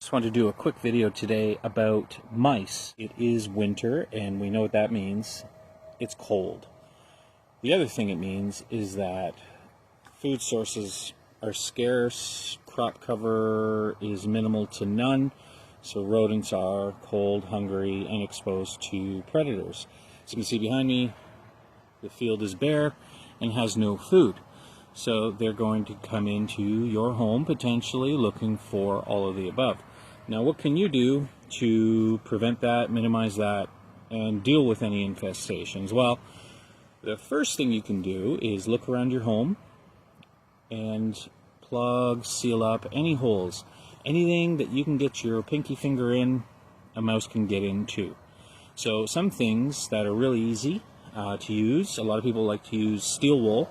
Just wanted to do a quick video today about mice. It is winter and we know what that means. It's cold. The other thing it means is that food sources are scarce, crop cover is minimal to none, so rodents are cold, hungry, and exposed to predators. As you can see behind me, the field is bare and has no food. So they're going to come into your home potentially looking for all of the above. Now, what can you do to prevent that, minimize that, and deal with any infestations? Well, the first thing you can do is look around your home and plug, seal up any holes. Anything that you can get your pinky finger in, a mouse can get in too. So some things that are really easy to use, a lot of people like to use steel wool.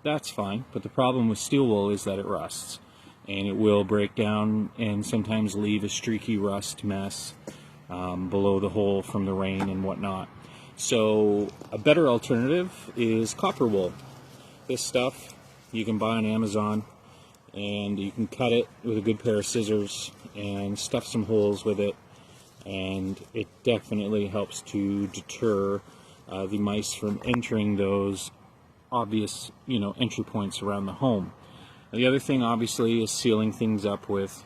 That's fine, but the problem with steel wool is that it rusts. And it will break down and sometimes leave a streaky rust mess below the hole from the rain and whatnot. So a better alternative is copper wool. This stuff you can buy on Amazon, and you can cut it with a good pair of scissors and stuff some holes with it, and it definitely helps to deter the mice from entering those obvious, entry points around the home. The other thing, obviously, is sealing things up with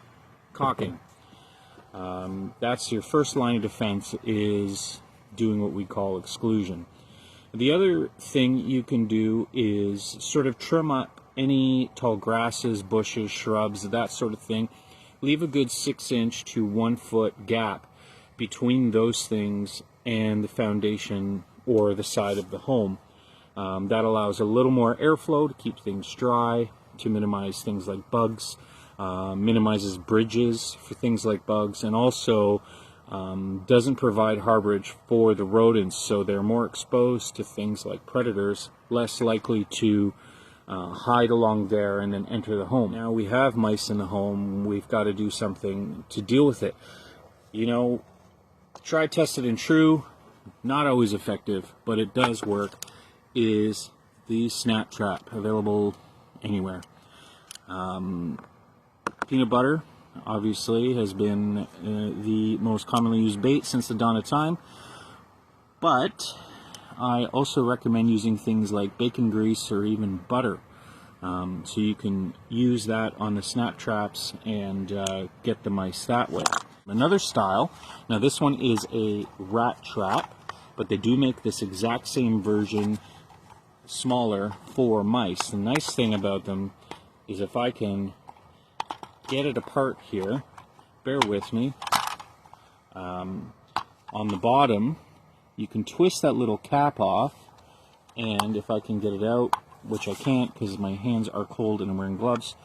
caulking. That's your first line of defense, is doing what we call exclusion. The other thing you can do is sort of trim up any tall grasses, bushes, shrubs, that sort of thing. Leave a good 6-inch to 1-foot gap between those things and the foundation or the side of the home. That allows a little more airflow to keep things dry, to minimize things like bugs, minimizes bridges for things like bugs, and also doesn't provide harborage for the rodents, so they're more exposed to things like predators, less likely to hide along there and then enter the home. Now we have mice in the home, we've got to do something to deal with it. Try, tested and true, not always effective, but it does work, is the snap trap, available anywhere. Peanut butter obviously has been the most commonly used bait since the dawn of time, but I also recommend using things like bacon grease or even butter, so you can use that on the snap traps and get the mice that way. Another style, now this one is a rat trap, but they do make this exact same version smaller for mice. The nice thing about them is if I can get it apart here, bear with me, on the bottom you can twist that little cap off, and if I can get it out, which I can't because my hands are cold and I'm wearing gloves,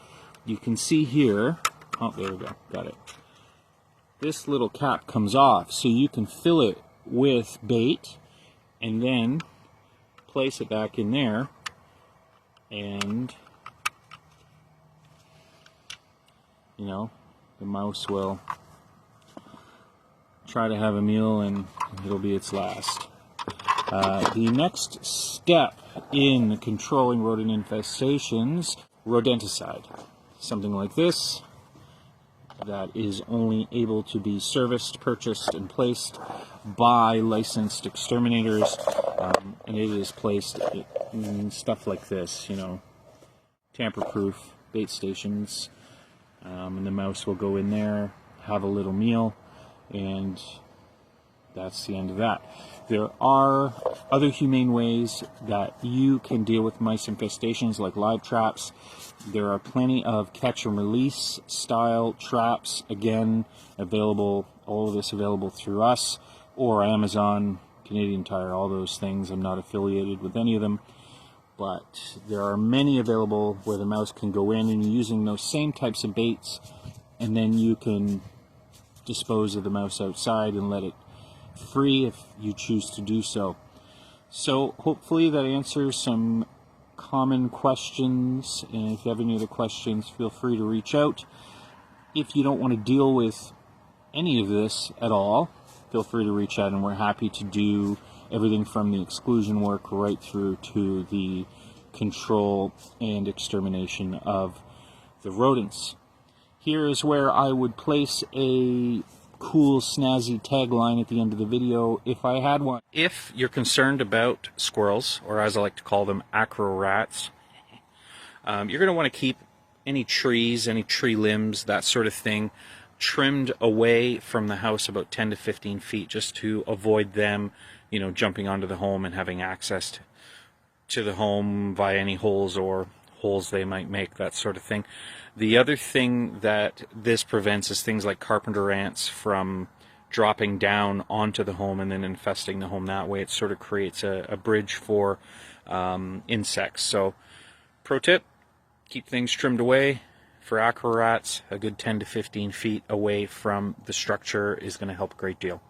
you can see here, oh there we go, got it, this little cap comes off, so you can fill it with bait and then place it back in there, and the mouse will try to have a meal and it'll be its last. The next step in controlling rodent infestations, rodenticide. Something like this that is only able to be serviced, purchased, and placed by licensed exterminators, and it is placed in stuff like this, tamper-proof bait stations, and the mouse will go in there, have a little meal, and that's the end of that. There are other humane ways that you can deal with mice infestations, like live traps. There are plenty of catch and release style traps, again, available, all of this available through us, or Amazon, Canadian Tire, all those things. I'm not affiliated with any of them, but there are many available where the mouse can go in, and you're using those same types of baits, and then you can dispose of the mouse outside and let it free if you choose to do so. So hopefully that answers some common questions, and if you have any other questions, feel free to reach out. If you don't want to deal with any of this at all, feel free to reach out, and we're happy to do everything from the exclusion work right through to the control and extermination of the rodents. Here is where I would place a cool, snazzy tagline at the end of the video if I had one. If you're concerned about squirrels, or as I like to call them, acro rats, you're going to want to keep any trees, any tree limbs, that sort of thing, trimmed away from the house about 10 to 15 feet just to avoid them, you know, jumping onto the home and having access to the home via any holes or holes they might make, that sort of thing. The other thing that this prevents is things like carpenter ants from dropping down onto the home and then infesting the home that way. It sort of creates a bridge for insects. So, pro tip, keep things trimmed away. For acro rats, a good 10 to 15 feet away from the structure is going to help a great deal.